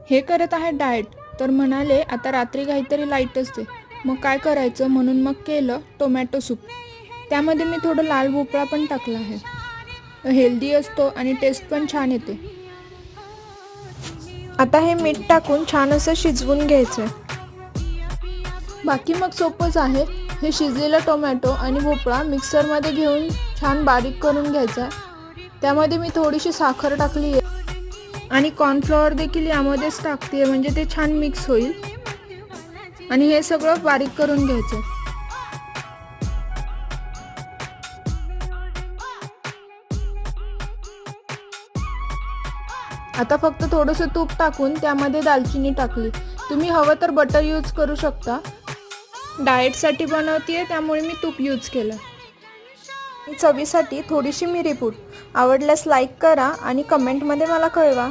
हे करत आहे डाएट, तर म्हणाले आता रात्री काहीतरी लाईट असते, मग काय करायचं म्हणून मग केलं टोमॅटो सूप. त्यामध्ये मी थोडं लाल भोपळा पण टाकला आहे. हेल्दी असतो आणि टेस्ट पण छान येते. आता हे मीठ टाकून छान असं शिजवून घ्यायचं. बाकी मग सोपंच आहे. हे शिजलेलं टोमॅटो आणि भोपळा मिक्सरमध्ये घेऊन छान बारीक करून घ्यायचा. त्यामध्ये मी थोडीशी साखर टाकली आहे आणि कॉर्नफ्लॉवर देखील यामध्येच टाकते म्हणजे ते छान मिक्स होईल. आणि हे सगळं बारीक करून घ्यायचं. आता फक्त थोडंसं तूप टाकून त्यामध्ये दालचिनी टाकली. तुम्ही हवं तर बटर यूज करू शकता. डाएटसाठी बनवते त्यामुळे मी तूप यूज केलं. चवीसाठी थोडीशी मिरीपूड. आवडल्यास लाईक करा आणि कमेंटमध्ये मला कळवा.